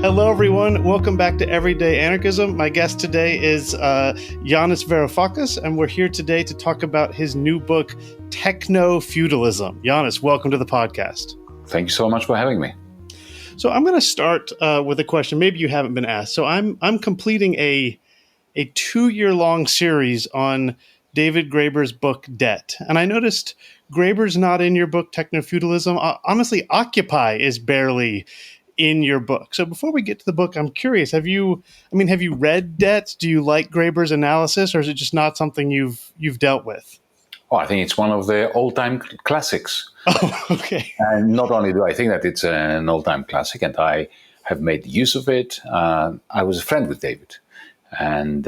Hello, everyone. Welcome back to Everyday Anarchism. My guest today is Yanis Varoufakis, and we're here today to talk about his new book, Technofeudalism. Yanis, welcome to the podcast. Thank you so much for having me. So I'm going to start with a question. Maybe you haven't been asked. So I'm completing a 2-year-long series on David Graeber's book, Debt. And I noticed Graeber's not in your book, Technofeudalism. Honestly, Occupy is barely in your book. So before we get to the book, I'm curious, have you read Debt? Do you like Graeber's analysis, or is it just not something you've dealt with? Oh, I think it's one of the all-time classics. Oh, okay. And not only do I think that it's an all-time classic, and I have made use of it, I was a friend with David. And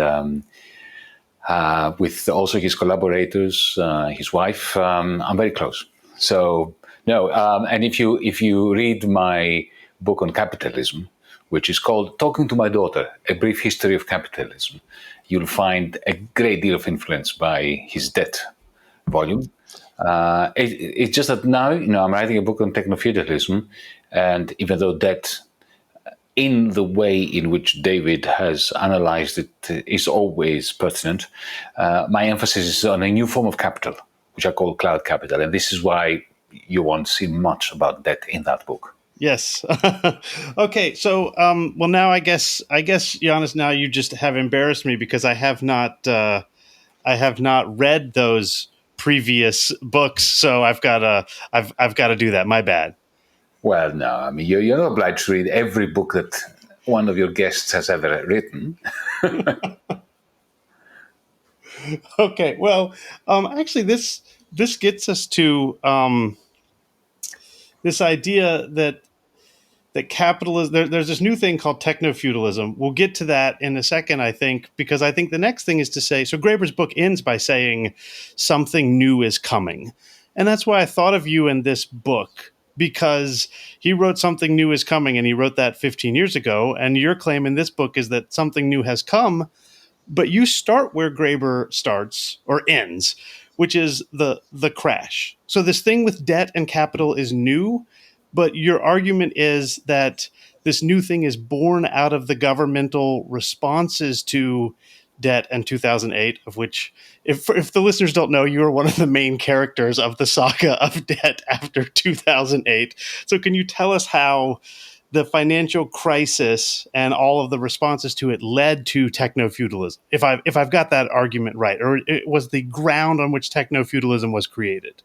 with also his collaborators, his wife, I'm very close. So, no, and if you read my book on capitalism, which is called Talking to My Daughter, A Brief History of Capitalism, you'll find a great deal of influence by his Debt volume. It's just that now, I'm writing a book on technofeudalism, and even though Debt, in the way in which David has analyzed it, is always pertinent, my emphasis is on a new form of capital, which I call cloud capital, and this is why you won't see much about Debt in that book. Yes. Okay. So, well, now I guess, Yanis, now you just have embarrassed me because I have not read those previous books. So I've got to do that. My bad. Well, no, I mean, you're not obliged to read every book that one of your guests has ever written. Okay. Well, actually, this gets us to this idea that capitalism, there's this new thing called technofeudalism. We'll get to that in a second, I think, because I think the next thing is to say, so Graeber's book ends by saying something new is coming. And that's why I thought of you in this book, because he wrote something new is coming, and he wrote that 15 years ago. And your claim in this book is that something new has come, but you start where Graeber starts or ends, which is the crash. So this thing with debt and capital is new, but your argument is that this new thing is born out of the governmental responses to debt and 2008, of which, if the listeners don't know, you are one of the main characters of the saga of debt after 2008. So can you tell us how the financial crisis and all of the responses to it led to technofeudalism, if I've got that argument right, or it was the ground on which technofeudalism was created?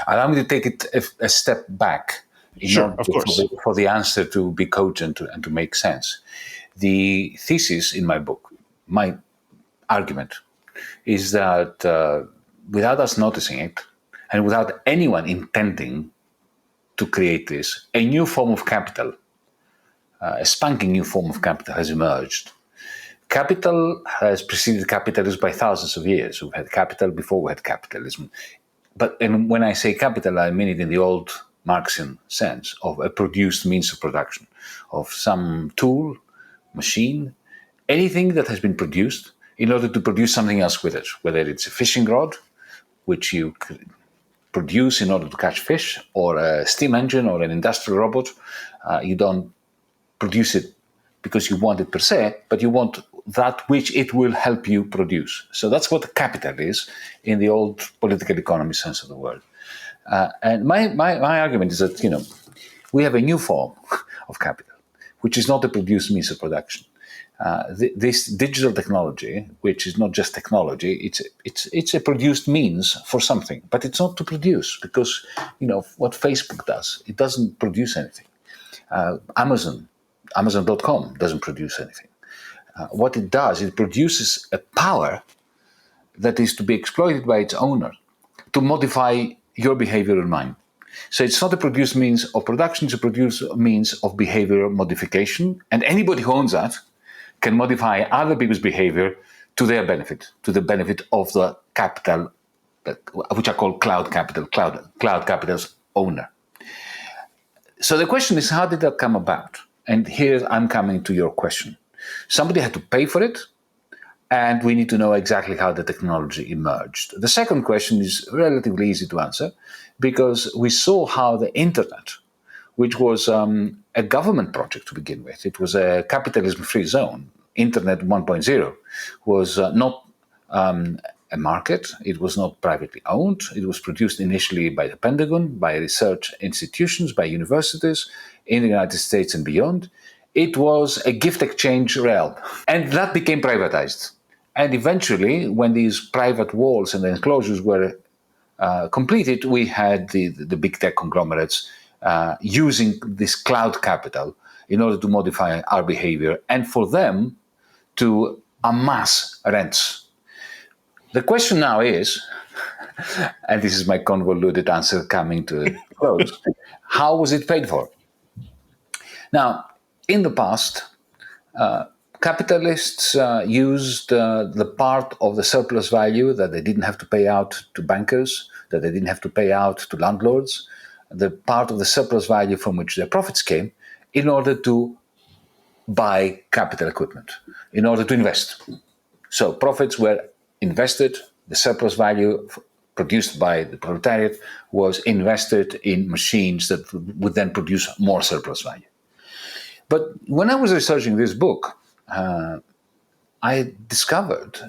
Allow me to take it a step back. Sure, of course. For the answer to be cogent and to make sense. The thesis in my book, my argument, is that without us noticing it, and without anyone intending to create this, a new form of capital, a spanking new form of capital has emerged. Capital has preceded capitalism by thousands of years. We've had capital before we had capitalism. And when I say capital, I mean it in the old Marxian sense of a produced means of production, of some tool, machine, anything that has been produced in order to produce something else with it, whether it's a fishing rod, which you produce in order to catch fish, or a steam engine or an industrial robot. You don't produce it because you want it per se, but you want that which it will help you produce. So that's what capital is in the old political economy sense of the word. And my argument is that, we have a new form of capital, which is not a produced means of production. This digital technology, which is not just technology, it's a produced means for something, but it's not to produce, because, what Facebook does, it doesn't produce anything. Amazon.com doesn't produce anything. What it does, it produces a power that is to be exploited by its owner to modify your behavior and mine. So it's not a produced means of production, it's a produced means of behavior modification. And anybody who owns that can modify other people's behavior to their benefit, to the benefit of the capital, which I call cloud capital, cloud capital's owner. So the question is, how did that come about? And here I'm coming to your question. Somebody had to pay for it, and we need to know exactly how the technology emerged. The second question is relatively easy to answer, because we saw how the internet, which was a a government project to begin with. It was a capitalism-free zone. Internet 1.0 was not a market. It was not privately owned. It was produced initially by the Pentagon, by research institutions, by universities in the United States and beyond. It was a gift exchange realm. And that became privatized. And eventually, when these private walls and enclosures were completed, we had the big tech conglomerates using this cloud capital in order to modify our behavior and for them to amass rents. The question now is, and this is my convoluted answer coming to a close, how was it paid for? Now, in the past, capitalists used the part of the surplus value that they didn't have to pay out to bankers, that they didn't have to pay out to landlords, the part of the surplus value from which their profits came, in order to buy capital equipment, in order to invest. So profits were invested, the surplus value produced by the proletariat was invested in machines that would then produce more surplus value. But when I was researching this book, I discovered,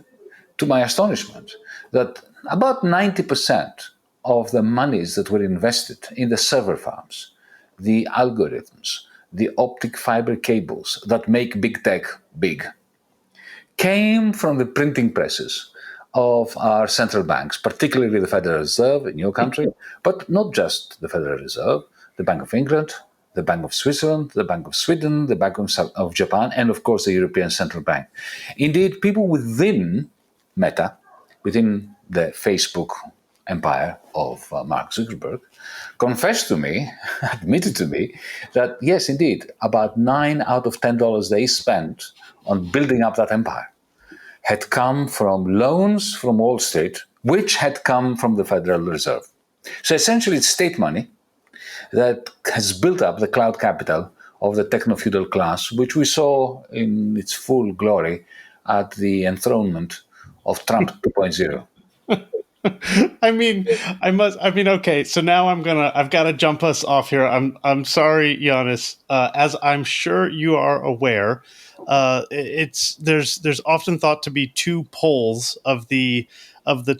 to my astonishment, that about 90% of the monies that were invested in the server farms, the algorithms, the optic fiber cables that make big tech big, came from the printing presses of our central banks, particularly the Federal Reserve in your country, but not just the Federal Reserve, the Bank of England, the Bank of Switzerland, the Bank of Sweden, the Bank of Japan, and of course the European Central Bank. Indeed, people within Meta, within the Facebook empire of Mark Zuckerberg, confessed to me, admitted to me, that yes, indeed, about $9 out of $10 they spent on building up that empire had come from loans from Wall Street, which had come from the Federal Reserve. So essentially, it's state money that has built up the cloud capital of the techno-feudal class, which we saw in its full glory at the enthronement of Trump 2.0. Okay, so now I've got to jump us off here. I'm sorry, Yanis. As I'm sure you are aware, there's often thought to be two poles of the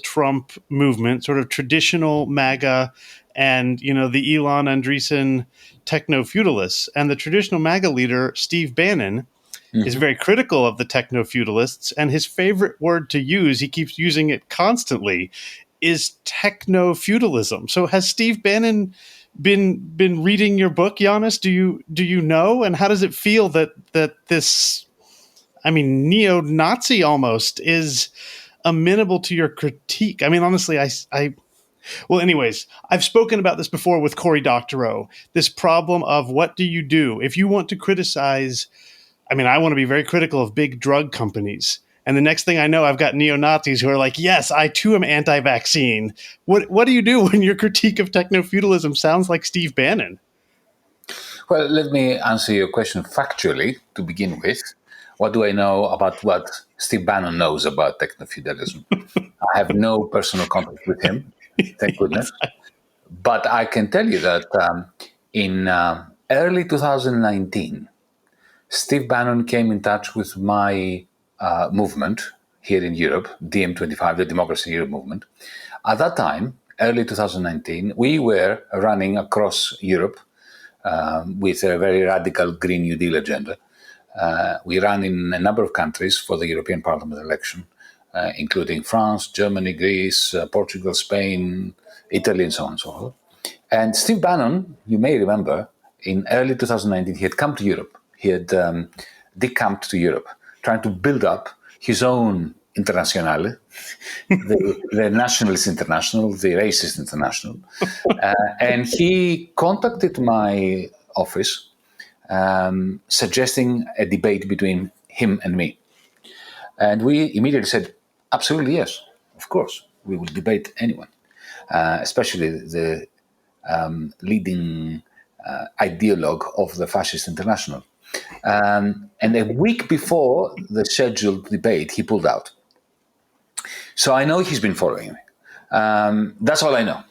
Trump movement, sort of traditional MAGA and, the Elon Andreessen techno-feudalists. And the traditional MAGA leader, Steve Bannon, is very critical of the techno-feudalists, and his favorite word to use, he keeps using it constantly, is techno-feudalism. So has Steve Bannon been reading your book, Yanis? Do you know? And how does it feel that this, neo-Nazi almost, is amenable to your critique? Honestly, well, anyways, I've spoken about this before with Cory Doctorow, this problem of what do you do if you want to criticize. I want to be very critical of big drug companies. And the next thing I know, I've got neo-Nazis who are like, yes, I too am anti-vaccine. What do you do when your critique of techno-feudalism sounds like Steve Bannon? Well, let me answer your question factually to begin with. What do I know about what Steve Bannon knows about techno-feudalism? I have no personal contact with him, thank goodness. But I can tell you that in early 2019, Steve Bannon came in touch with my movement here in Europe, DM25, the Democracy in Europe movement. At that time, early 2019, we were running across Europe with a very radical Green New Deal agenda. We ran in a number of countries for the European Parliament election, including France, Germany, Greece, Portugal, Spain, Italy, and so on and so forth. And Steve Bannon, you may remember, in early 2019, he had come to Europe. He had decamped to Europe, trying to build up his own internationale, the nationalist international, the racist international. And he contacted my office suggesting a debate between him and me. And we immediately said, absolutely yes, of course, we will debate anyone, especially the leading ideologue of the fascist international. And a week before the scheduled debate, he pulled out. So I know he's been following me. That's all I know.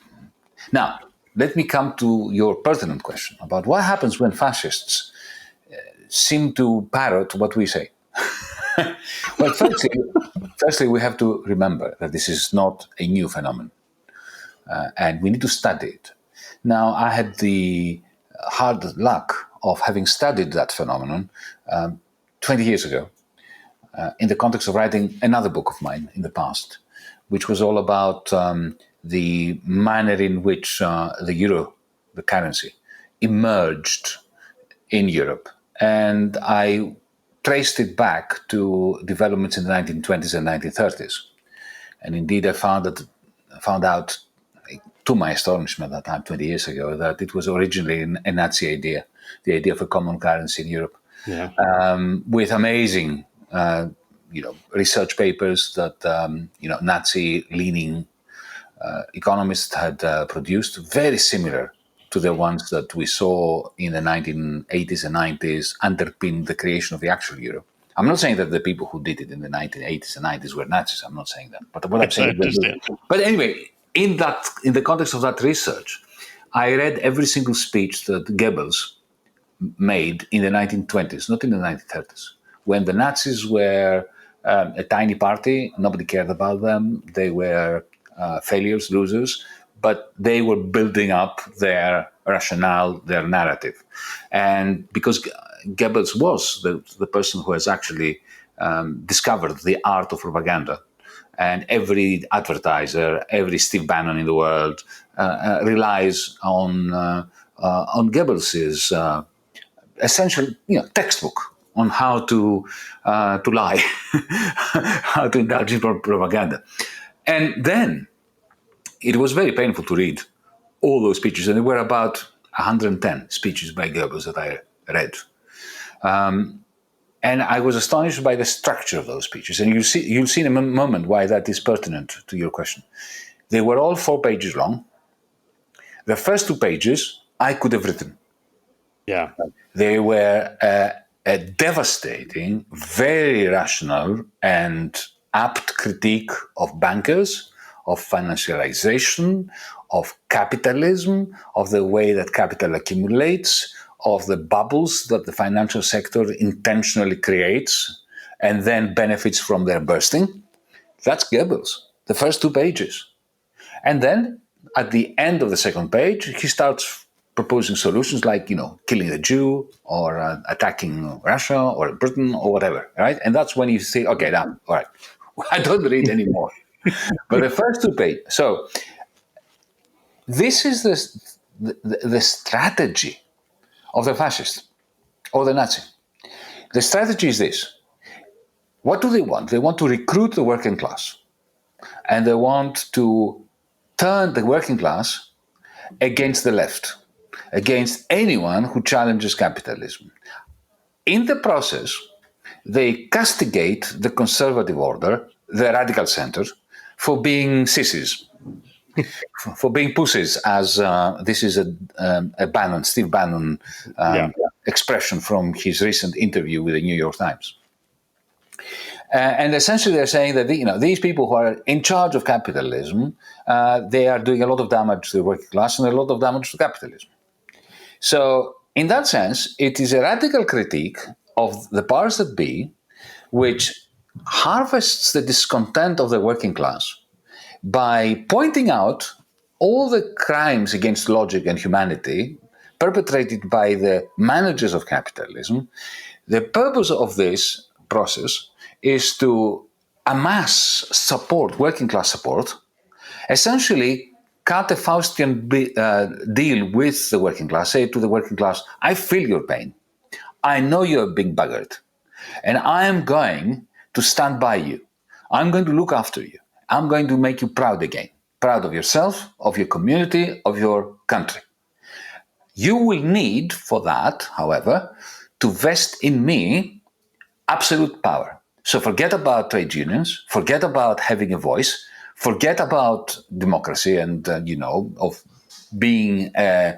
Now, let me come to your pertinent question about what happens when fascists seem to parrot what we say. Well, firstly, we have to remember that this is not a new phenomenon, and we need to study it. Now, I had the hard luck of having studied that phenomenon 20 years ago in the context of writing another book of mine in the past, which was all about the manner in which the euro, the currency, emerged in Europe. And I traced it back to developments in the 1920s and 1930s. And indeed, I found out, to my astonishment at that time, 20 years ago, that it was originally a Nazi idea, the idea of a common currency in Europe, Yeah. with amazing, research papers that Nazi-leaning economists had produced, very similar to the ones that we saw in the 1980s and 90s underpin the creation of the actual euro. I'm not saying that the people who did it in the 1980s and 90s were Nazis. I'm not saying that. But what I'm Yes, I saying is, understand. but anyway, in the context of that research, I read every single speech that Goebbels made in the 1920s, not in the 1930s, when the Nazis were a tiny party. Nobody cared about them. They were failures, losers, but they were building up their rationale, their narrative. And because Goebbels was the person who has actually discovered the art of propaganda, and every advertiser, every Steve Bannon in the world relies on Goebbels's essential, textbook on how to lie, how to indulge in propaganda. And then it was very painful to read all those speeches, and there were about 110 speeches by Goebbels that I read. And I was astonished by the structure of those speeches. And you'll see in a moment why that is pertinent to your question. They were all 4 pages long. The first 2 pages I could have written. Yeah. They were a devastating, very rational and apt critique of bankers, of financialization, of capitalism, of the way that capital accumulates, of the bubbles that the financial sector intentionally creates and then benefits from their bursting. That's Goebbels, the first 2 pages. And then at the end of the second page, he starts proposing solutions like, killing a Jew or attacking Russia or Britain or whatever, right? And that's when you say, okay, now, all right, I don't read anymore. But the first 2 pages. So this is the strategy of the fascist or the Nazi. The strategy is this. What do they want? They want to recruit the working class. And they want to turn the working class against the left, against anyone who challenges capitalism. In the process, they castigate the conservative order, the radical center, for being sissies, for being pussies, as this is a Bannon, Steve Bannon expression from his recent interview with the New York Times. And essentially, they're saying that these people who are in charge of capitalism, they are doing a lot of damage to the working class and a lot of damage to capitalism. So, in that sense, it is a radical critique of the powers that be, which harvests the discontent of the working class by pointing out all the crimes against logic and humanity perpetrated by the managers of capitalism. The purpose of this process is to amass support, working class support, essentially cut a Faustian deal with the working class, say to the working class, I feel your pain. I know you're being buggered. And I am going to stand by you. I'm going to look after you. I'm going to make you proud again. Proud of yourself, of your community, of your country. You will need for that, however, to vest in me absolute power. So forget about trade unions, forget about having a voice, forget about democracy and, of being a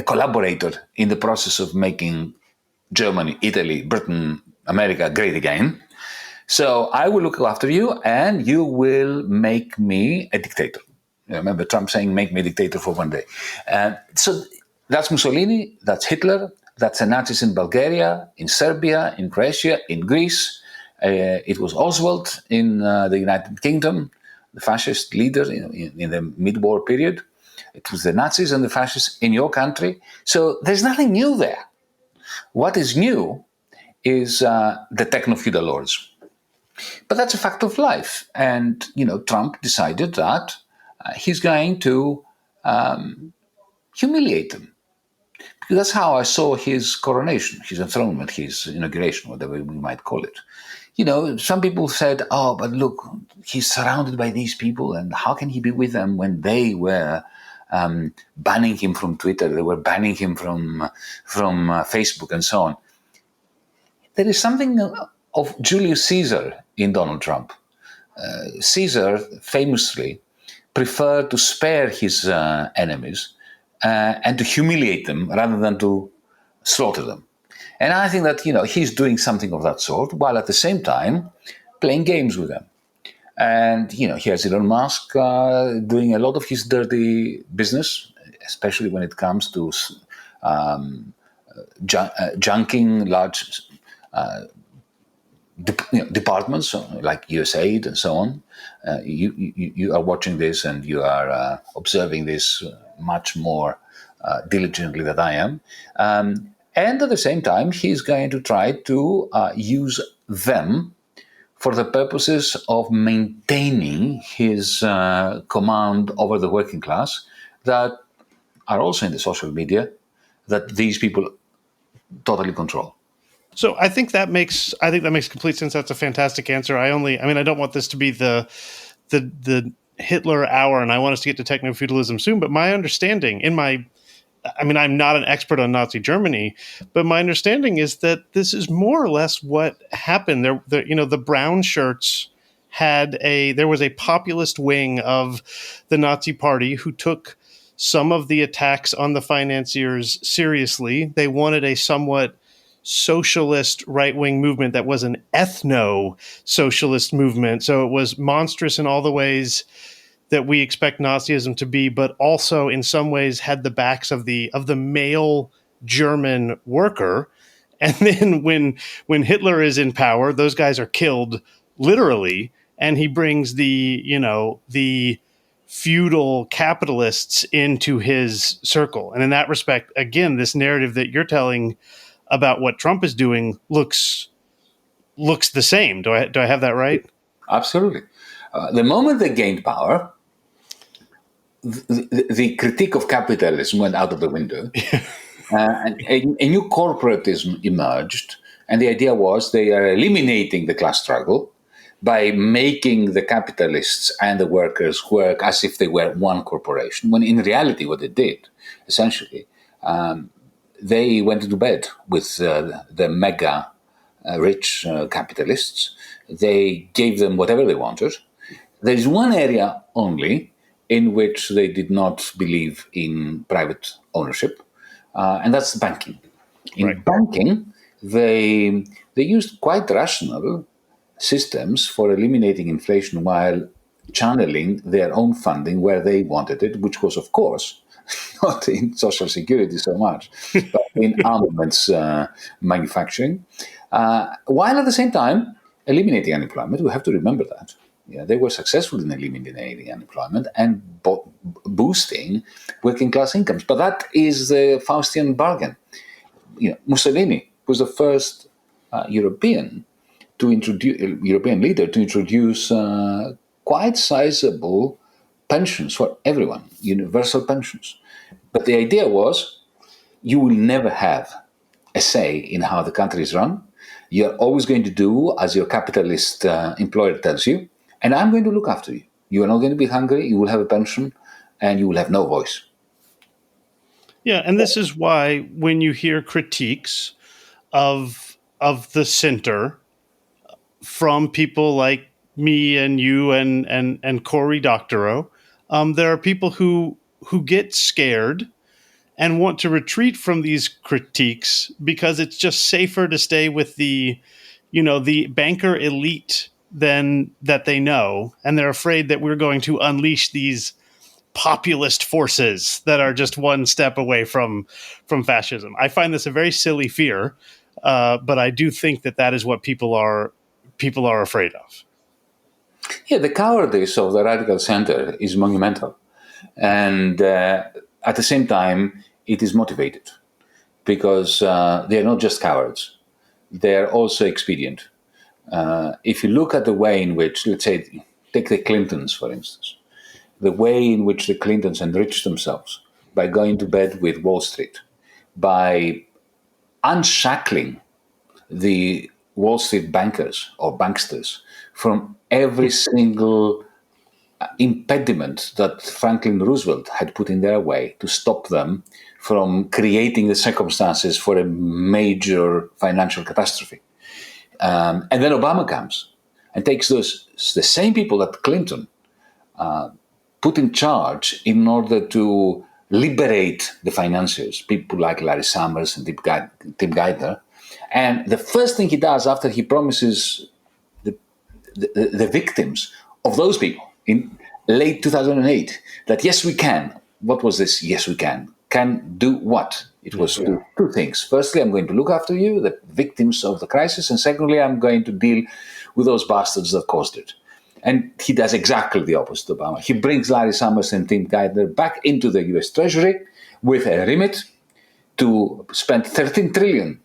collaborator in the process of making Germany, Italy, Britain, America great again. So I will look after you and you will make me a dictator. Remember Trump saying, make me dictator for one day. So that's Mussolini, that's Hitler, that's the Nazis in Bulgaria, in Serbia, in Croatia, in Greece. It was Oswald in the United Kingdom, the fascist leader in the mid-war period. It was the Nazis and the fascists in your country. So there's nothing new there. What is new is the techno-feudal lords. But that's a fact of life. And, Trump decided that he's going to humiliate them. Because that's how I saw his coronation, his enthronement, his inauguration, whatever we might call it. Some people said, oh, but look, he's surrounded by these people, and how can he be with them when they were banning him from Twitter, they were banning him from Facebook and so on. There is something of Julius Caesar in Donald Trump. Caesar famously preferred to spare his enemies and to humiliate them rather than to slaughter them. And I think that, he's doing something of that sort, while at the same time playing games with them. And, he has Elon Musk doing a lot of his dirty business, especially when it comes to junking large departments like USAID and so on. You are watching this and you are observing this much more diligently than I am. And at the same time, he's going to try to use them for the purposes of maintaining his command over the working class that are also in the social media that these people totally control. So I think that makes complete sense. That's a fantastic answer. I don't want this to be the Hitler hour, and I want us to get to techno-feudalism soon. But my understanding, I'm not an expert on Nazi Germany, but my understanding is that this is more or less what happened. The brown shirts there was a populist wing of the Nazi Party who took some of the attacks on the financiers seriously. They wanted a somewhat socialist right-wing movement that was an ethno-socialist movement. So it was monstrous in all the ways that we expect Nazism to be, but also in some ways had the backs of the male German worker. And then when Hitler is in power, those guys are killed literally, and he brings the feudal capitalists into his circle. And in that respect, again, this narrative that you're telling about what Trump is doing looks the same. Do I have that right? Absolutely. The moment they gained power, the critique of capitalism went out of the window. And a new corporatism emerged. And the idea was they are eliminating the class struggle by making the capitalists and the workers work as if they were one corporation, when in reality what they did, essentially, they went into bed with the mega rich capitalists. They gave them whatever they wanted. There is one area only in which they did not believe in private ownership, and that's banking. In banking, they used quite rational systems for eliminating inflation while channeling their own funding where they wanted it, which was, of course, not in social security so much, but in armaments manufacturing, while at the same time eliminating unemployment. We have to remember that. They were successful in eliminating unemployment and boosting working class incomes. But that is the Faustian bargain. Mussolini was the first European leader to introduce quite sizable pensions for everyone, universal pensions. But the idea was you will never have a say in how the country is run. You're always going to do as your capitalist employer tells you, and I'm going to look after you. You are not going to be hungry, you will have a pension, and you will have no voice. Yeah, and this is why when you hear critiques of the center from people like me and you and Cory Doctorow, there are people who get scared and want to retreat from these critiques because it's just safer to stay with the banker elite than that they know, and they're afraid that we're going to unleash these populist forces that are just one step away from fascism. I find this a very silly fear, but I do think that is what people are afraid of. Yeah, the cowardice of the radical center is monumental. And at the same time, it is motivated because they're not just cowards, they're also expedient. If you look at the way in which, let's say, take the Clintons, for instance, the way in which the Clintons enriched themselves by going to bed with Wall Street, by unshackling the Wall Street bankers or banksters from every single impediment that Franklin Roosevelt had put in their way to stop them from creating the circumstances for a major financial catastrophe. And then Obama comes and takes the same people that Clinton put in charge in order to liberate the financiers, people like Larry Summers and Tim Geithner. And the first thing he does after he promises the victims of those people in late 2008 that yes, we can. What was this? Yes, we can. Can do what? It was two things. Firstly, I'm going to look after you, the victims of the crisis. And secondly, I'm going to deal with those bastards that caused it. And he does exactly the opposite, Obama. He brings Larry Summers and Tim Geithner back into the US Treasury with a remit to spend $13 trillion.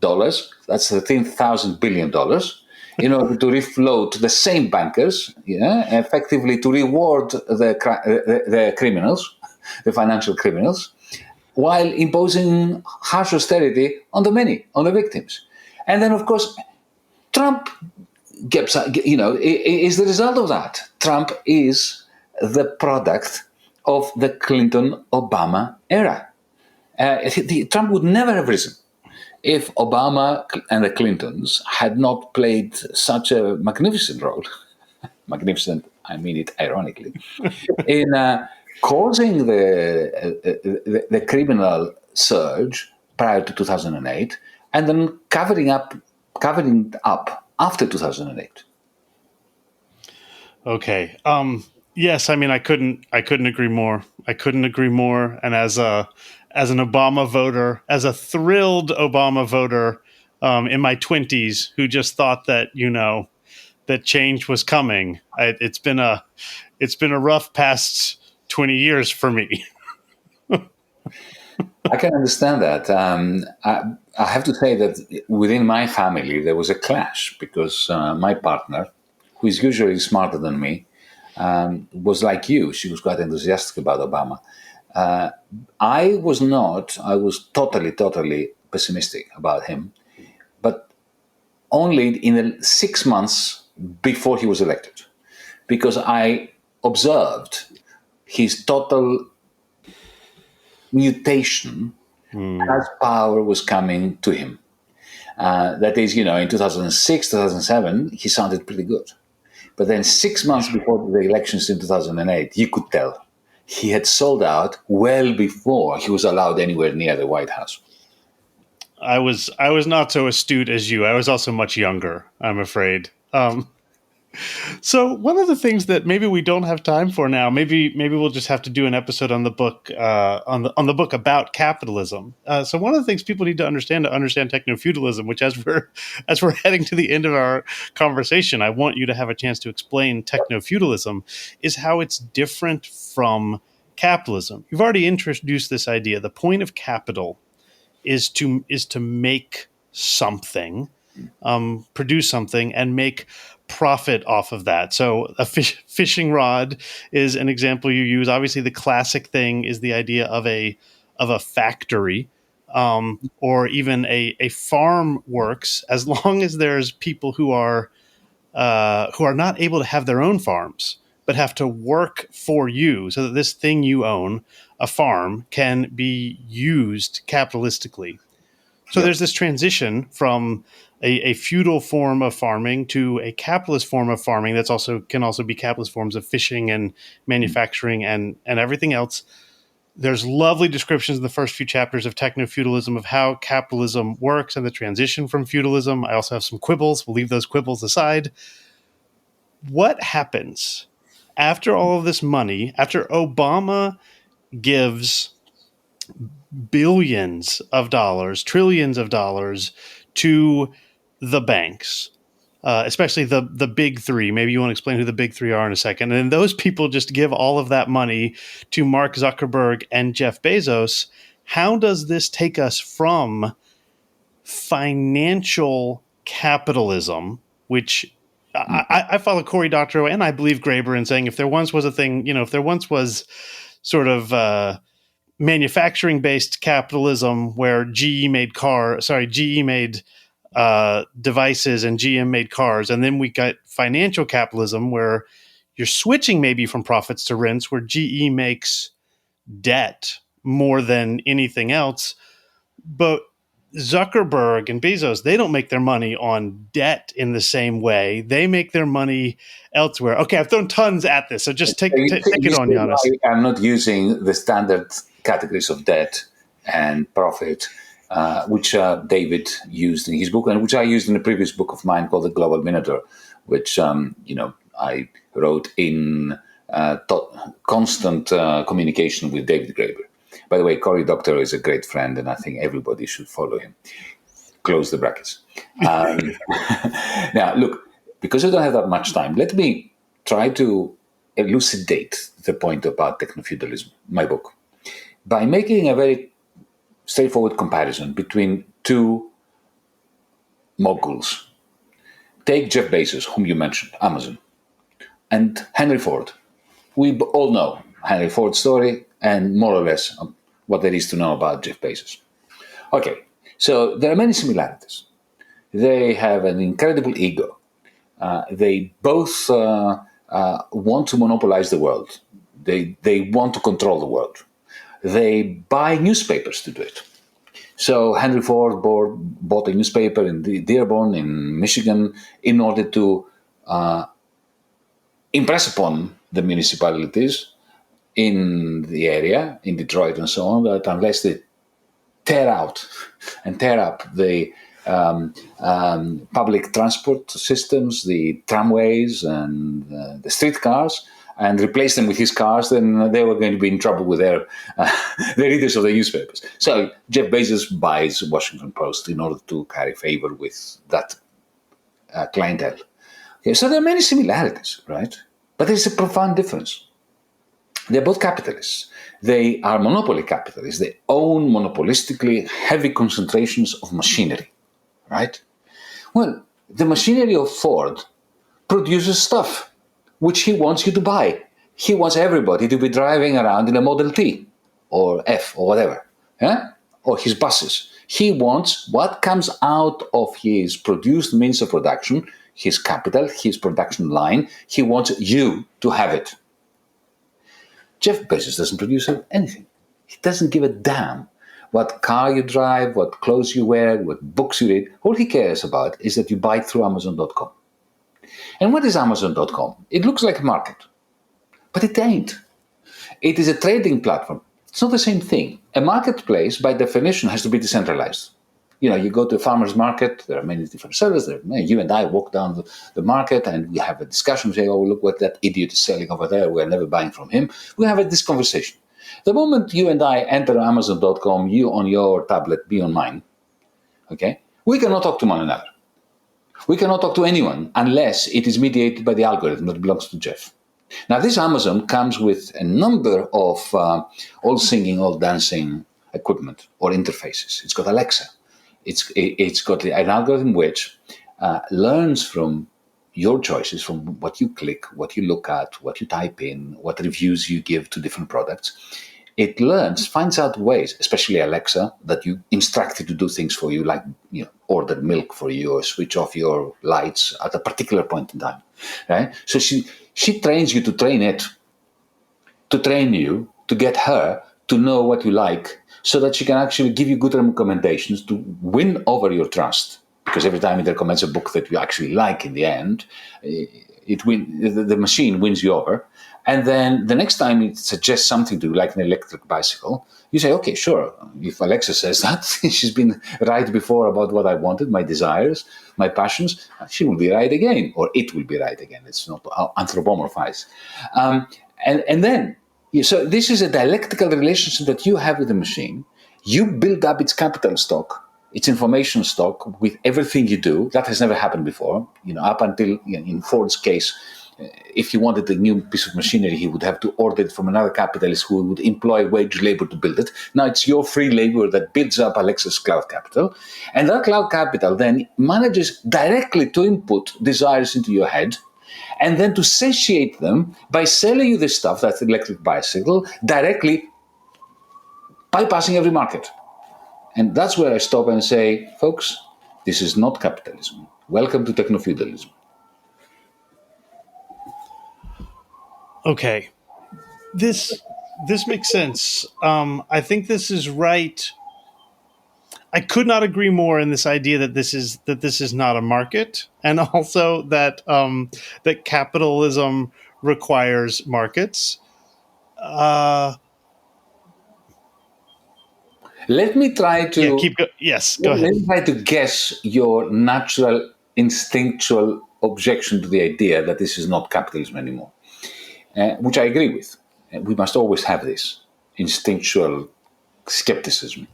That's $13,000 billion in order to refloat the same bankers, effectively to reward the criminals, the financial criminals, while imposing harsh austerity on the victims. And then, of course, Trump is the result of that. Trump is the product of the Clinton-Obama era. Trump would never have risen if Obama and the Clintons had not played such a magnificent role, magnificent, I mean it ironically, in causing the criminal surge prior to 2008 and then covering up after 2008. Okay. Yes, I mean I couldn't agree more. And as an Obama voter, as a thrilled Obama voter in my 20s who just thought that that change was coming, it's been a rough past 20 years for me. I can understand that. I have to say that within my family there was a clash because my partner, who is usually smarter than me, was like you. She was quite enthusiastic about Obama. I was not. I was totally pessimistic about him, but only in the 6 months before he was elected, because I observed his total mutation as power was coming to him. That is, in 2006, 2007, he sounded pretty good. But then 6 months before the elections in 2008, you could tell he had sold out well before he was allowed anywhere near the White House. I was not so astute as you. I was also much younger, I'm afraid. So one of the things that maybe we don't have time for now, maybe we'll just have to do an episode on the book on the book about capitalism. So one of the things people need to understand technofeudalism, which as we're heading to the end of our conversation, I want you to have a chance to explain technofeudalism, is how it's different from capitalism. You've already introduced this idea. The point of capital is to make something, produce something, and make profit off of that. So a fishing rod is an example you use. Obviously, the classic thing is the idea of a factory, or even a farm works as long as there's people who are not able to have their own farms, but have to work for you, so that this thing you own, a farm, can be used capitalistically. So there's this transition from a feudal form of farming to a capitalist form of farming that's can also be capitalist forms of fishing and manufacturing and everything else. There's lovely descriptions in the first few chapters of Technofeudalism of how capitalism works and the transition from feudalism. I also have some quibbles. We'll leave those quibbles aside. What happens after all of this money, after Obama gives billions of dollars, trillions of dollars to the banks, especially the big three. Maybe you want to explain who the big three are in a second. And those people just give all of that money to Mark Zuckerberg and Jeff Bezos. How does this take us from financial capitalism, which I follow Cory Doctorow and I believe Graeber in saying if there once was a thing, if there once was sort of manufacturing based capitalism where GE made devices and GM made cars, and then we got financial capitalism where you're switching maybe from profits to rents, where GE makes debt more than anything else. But Zuckerberg and Bezos, they don't make their money on debt in the same way. They make their money elsewhere. Okay, I've thrown tons at this, so just take it on, Yanis. I'm not using the standard categories of debt and profit, which David used in his book, and which I used in a previous book of mine called The Global Minotaur, which I wrote in constant communication with David Graeber. By the way, Cory Doctorow is a great friend, and I think everybody should follow him. Close the brackets. Now, look, because I don't have that much time, let me try to elucidate the point about technofeudalism, my book, by making a very straightforward comparison between two moguls. Take Jeff Bezos, whom you mentioned, Amazon, and Henry Ford. We all know Henry Ford's story and more or less what there is to know about Jeff Bezos. Okay, so there are many similarities. They have an incredible ego. They both want to monopolize the world. They want to control the world. They buy newspapers to do it. So Henry Ford bought a newspaper in Dearborn in Michigan in order to impress upon the municipalities in the area, in Detroit and so on, that unless they tear up the public transport systems, the tramways and the streetcars, and replace them with his cars, then they were going to be in trouble with the readers of the newspapers. So Jeff Bezos buys Washington Post in order to carry favor with that clientele. Okay, so there are many similarities, right? But there's a profound difference. They're both capitalists. They are monopoly capitalists. They own monopolistically heavy concentrations of machinery, right? Well, the machinery of Ford produces stuff which he wants you to buy. He wants everybody to be driving around in a Model T or F or whatever, or his buses. He wants what comes out of his produced means of production, his capital, his production line. He wants you to have it. Jeff Bezos doesn't produce anything. He doesn't give a damn what car you drive, what clothes you wear, what books you read. All he cares about is that you buy it through Amazon.com. And what is Amazon.com? It looks like a market, but it ain't. It is a trading platform. It's not the same thing. A marketplace, by definition, has to be decentralized. You go to a farmer's market, there are many different sellers. You and I walk down the market and we have a discussion. We say, oh, look what that idiot is selling over there. We're never buying from him. We have this conversation. The moment you and I enter Amazon.com, you on your tablet, me on mine, okay, we cannot talk to one another. We cannot talk to anyone unless it is mediated by the algorithm that belongs to Jeff. Now, this Amazon comes with a number of all singing, all dancing equipment or interfaces. It's got Alexa. It's got an algorithm which learns from your choices, from what you click, what you look at, what you type in, what reviews you give to different products. It learns, finds out ways, especially Alexa, that you instruct it to do things for you, like order milk for you or switch off your lights at a particular point in time. Right? So she trains you to train it, to train you, to get her to know what you like, so that she can actually give you good recommendations to win over your trust. Because every time it recommends a book that you actually like in the end, the machine wins you over. And then the next time it suggests something to you, like an electric bicycle, you say, okay, sure. If Alexa says that, she's been right before about what I wanted, my desires, my passions, she will be right again, or it will be right again. It's not anthropomorphized. And then, so this is a dialectical relationship that you have with the machine. You build up its capital stock, its information stock with everything you do. That has never happened before. Up until in Ford's case, if he wanted a new piece of machinery, he would have to order it from another capitalist who would employ wage labor to build it. Now it's your free labor that builds up Alexa's cloud capital. And that cloud capital then manages directly to input desires into your head and then to satiate them by selling you this stuff, that's the electric bicycle, directly bypassing every market. And that's where I stop and say, folks, this is not capitalism. Welcome to technofeudalism. Okay, this makes sense. I think this is right. I could not agree more in this idea that this is not a market, and also that that capitalism requires markets. Let me try to go ahead. Let me try to guess your natural instinctual objection to the idea that this is not capitalism anymore, which I agree with. We must always have this instinctual skepticism.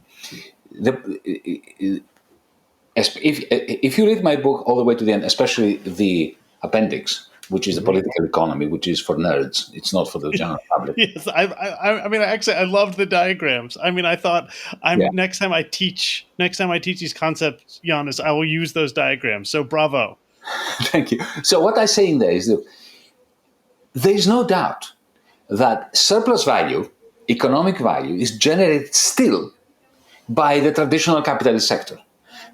If you read my book all the way to the end, especially the appendix, which is the political economy, which is for nerds, it's not for the general public. Yes, I mean, actually, I loved the diagrams. I mean, I thought next time I teach these concepts, Yanis, I will use those diagrams. So, bravo. Thank you. So, what I say in there is that there is no doubt that surplus value, economic value, is generated still by the traditional capitalist sector,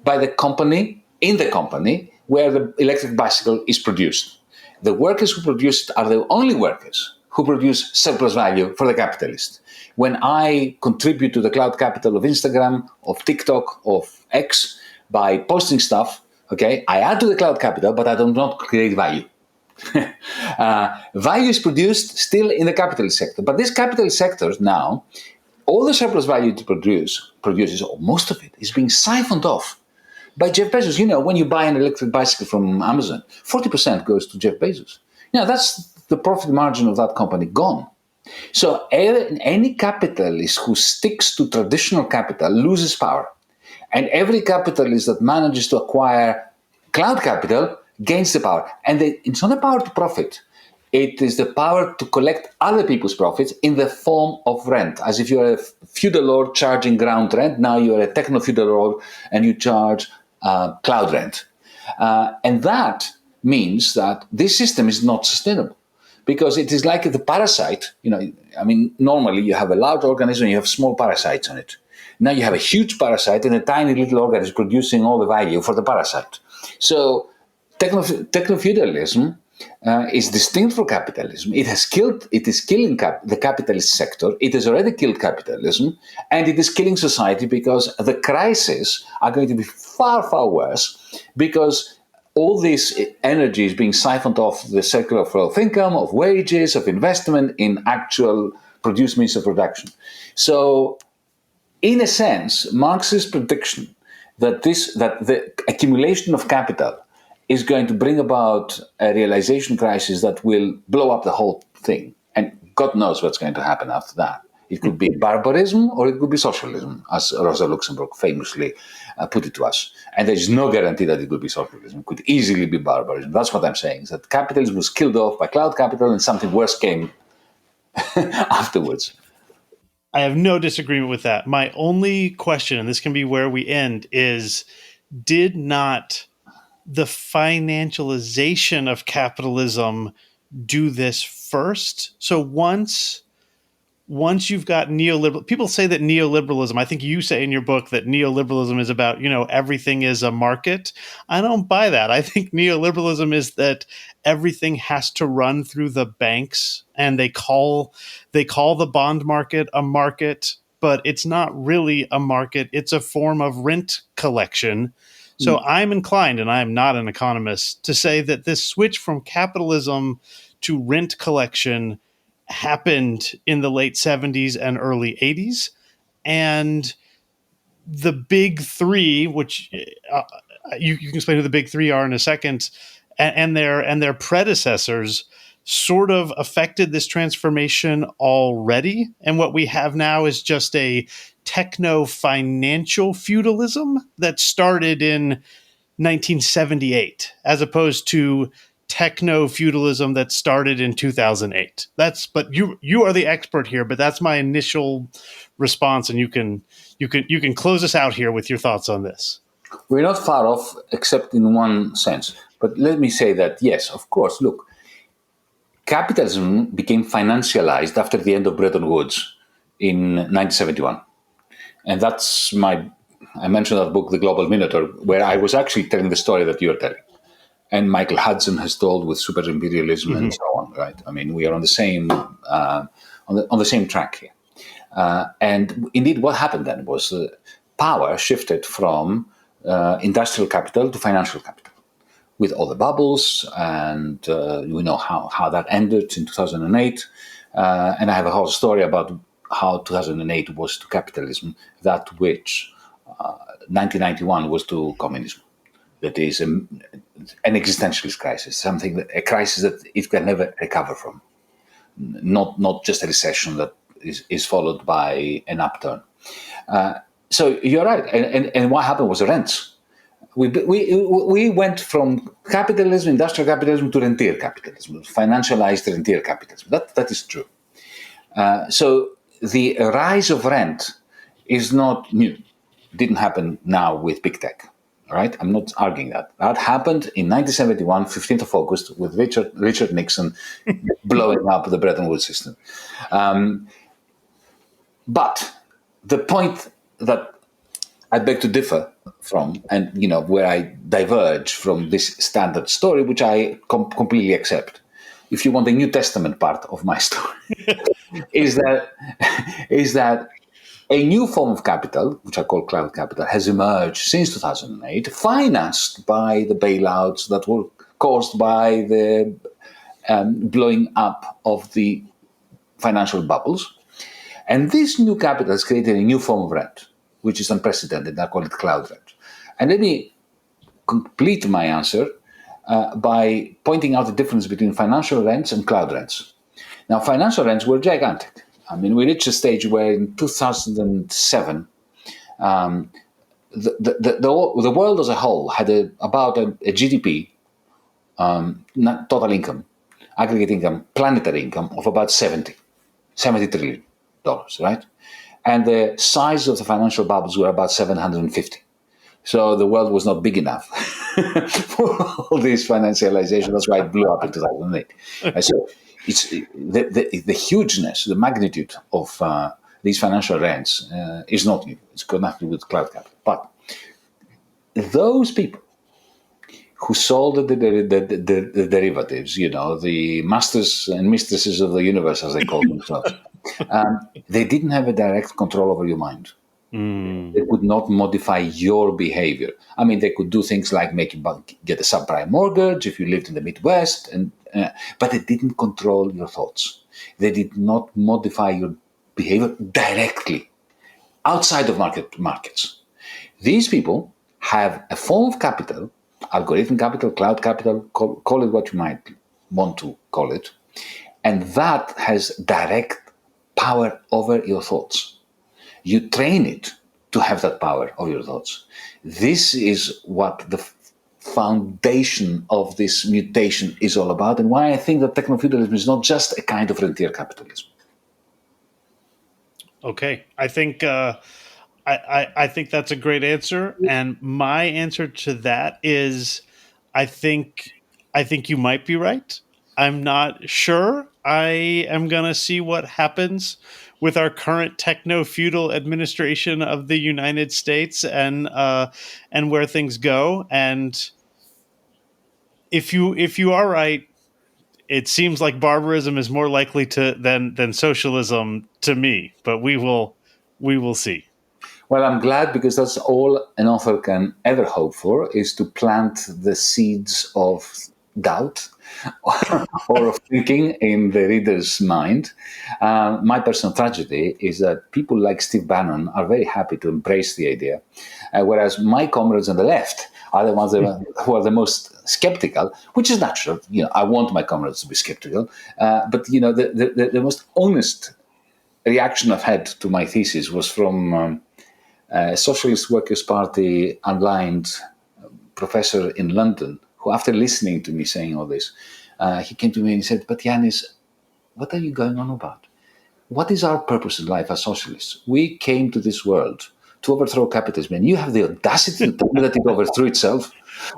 by the company, in the company where the electric bicycle is produced. The workers who produce it are the only workers who produce surplus value for the capitalist. When I contribute to the cloud capital of Instagram, of TikTok, of X by posting stuff, okay, I add to the cloud capital, but I do not create value. Value is produced still in the capitalist sector, but this capitalist sector now, all the surplus value it produces, or most of it, is being siphoned off by Jeff Bezos. When you buy an electric bicycle from Amazon, 40% goes to Jeff Bezos. That's the profit margin of that company gone. So any capitalist who sticks to traditional capital loses power. And every capitalist that manages to acquire cloud capital gains the power. And it's not the power to profit. It is the power to collect other people's profits in the form of rent. As if you're a feudal lord charging ground rent, now you're a techno-feudal lord and you charge cloud rent. And that means that this system is not sustainable because it is like the parasite. Normally you have a large organism and you have small parasites on it. Now you have a huge parasite and a tiny little organism producing all the value for the parasite. So technofeudalism is distinct from capitalism. It is killing the capitalist sector. It has already killed capitalism, and it is killing society because the crises are going to be far, far worse because all this energy is being siphoned off the circular flow of income, of wages, of investment in actual produced means of production. So, in a sense, Marx's prediction that the accumulation of capital is going to bring about a realization crisis that will blow up the whole thing. And God knows what's going to happen after that. It could be barbarism or it could be socialism, as Rosa Luxemburg famously put it to us. And there's no guarantee that it could be socialism. It could easily be barbarism. That's what I'm saying, is that capitalism was killed off by cloud capital and something worse came afterwards. I have no disagreement with that. My only question, and this can be where we end, is did not the financialization of capitalism do this first? So once you've got neoliberal, people say that neoliberalism, I think you say in your book that neoliberalism is about, everything is a market. I don't buy that. I think neoliberalism is that everything has to run through the banks, and they call the bond market a market, but it's not really a market. It's a form of rent collection. So I'm inclined, and I am not an economist, to say that this switch from capitalism to rent collection happened in the late 70s and early 80s. And the big three, which you can explain who the big three are in a second, and their predecessors sort of affected this transformation already. And what we have now is just a techno financial feudalism that started in 1978, as opposed to techno feudalism that started in 2008. But you are the expert here, but that's my initial response, and you can close us out here with your thoughts on this. We're not far off, except in one sense. But let me say that, yes, of course, look, capitalism became financialized after the end of Bretton Woods in 1971. And I mentioned that book, The Global Minotaur, where I was actually telling the story that you're telling. And Michael Hudson has told with super imperialism and so on, right? I mean, we are on the same on the same track here. And indeed, what happened then was power shifted from industrial capital to financial capital, with all the bubbles, and we know how that ended in 2008. And I have a whole story about how 2008 was to capitalism, that which 1991 was to communism. That is an existentialist crisis, a crisis that it can never recover from. Not just a recession that is followed by an upturn. So you're right. And what happened was the rents. We went from capitalism, industrial capitalism, to rentier capitalism, financialized rentier capitalism. That is true. So the rise of rent is not new. Didn't happen now with big tech. Right? I'm not arguing that. That happened in 1971, 15th of August, with Richard Nixon blowing up the Bretton Woods system. But the point that I beg to differ from, and where I diverge from this standard story, which I completely accept, if you want the New Testament part of my story, is that a new form of capital, which I call cloud capital, has emerged since 2008, financed by the bailouts that were caused by the blowing up of the financial bubbles. And this new capital has created a new form of rent, which is unprecedented. I call it cloud rent. And let me complete my answer by pointing out the difference between financial rents and cloud rents. Now, financial rents were gigantic. I mean, we reached a stage where in 2007, the world as a whole had about a GDP, total income, aggregate income, planetary income of about $70 trillion, right? And the size of the financial bubbles were about 750. So the world was not big enough for all this financialization. That's why it blew up in 2008. So it's the hugeness, the magnitude of these financial rents is not new. It's got nothing to do with cloud capital. But those people who sold the derivatives, the masters and mistresses of the universe, as they call themselves, they didn't have a direct control over your mind. They could not modify your behavior. I mean, they could do things like make you get a subprime mortgage if you lived in the Midwest, but they didn't control your thoughts. They did not modify your behavior directly outside of markets. These people have a form of capital, algorithm capital, cloud capital, call it what you might want to call it, and that has direct power over your thoughts. You train it to have that power over your thoughts. This is what the foundation of this mutation is all about, and why I think that technofeudalism is not just a kind of rentier capitalism. Okay, I think I think that's a great answer, and my answer to that is I think you might be right. I'm not sure. I am going to see what happens with our current techno-feudal administration of the United States and where things go. And if you are right, it seems like barbarism is more likely than socialism to me. But we will see. Well, I'm glad, because that's all an author can ever hope for, is to plant the seeds of doubt or of thinking in the reader's mind. My personal tragedy is that people like Steve Bannon are very happy to embrace the idea, whereas my comrades on the left are the ones who are the most skeptical, which is natural. I want my comrades to be skeptical, but the most honest reaction I've had to my thesis was from a Socialist Workers' Party unlined professor in London, who, after listening to me saying all this, he came to me and he said, "But Yanis, what are you going on about? What is our purpose in life as socialists? We came to this world to overthrow capitalism, and you have the audacity to tell me that it overthrew itself."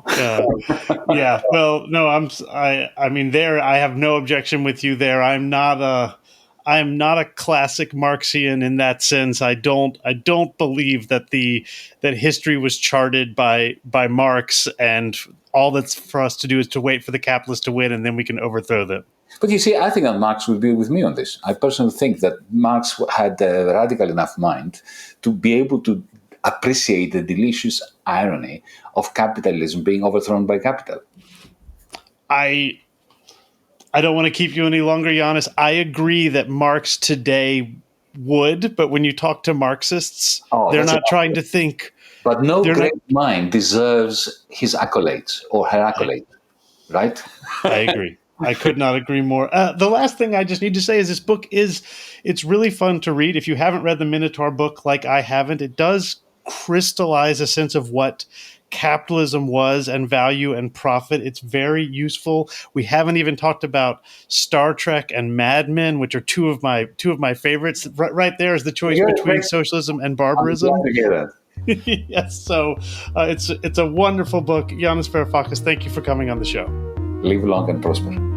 Yeah. Well, no, I mean, there, I have no objection with you there. I'm not a classic Marxian in that sense. I don't believe that that history was charted by Marx, and all that's for us to do is to wait for the capitalists to win, and then we can overthrow them. But you see, I think that Marx would be with me on this. I personally think that Marx had a radical enough mind to be able to appreciate the delicious irony of capitalism being overthrown by capital. I don't want to keep you any longer, Yanis. I agree that Marx today would, but when you talk to Marxists, they're not trying to think. But no great mind deserves his accolades or her accolades, right? I agree. I could not agree more. The last thing I just need to say is this book it's really fun to read. If you haven't read the Minotaur book like I haven't, it does crystallize a sense of what capitalism was and value and profit. It's very useful. We haven't even talked about Star Trek and Mad Men, which are two of my favorites. Right there is the choice between socialism and barbarism. Yes, so it's a wonderful book. Yanis Varoufakis, thank you for coming on the show. Live long and prosper.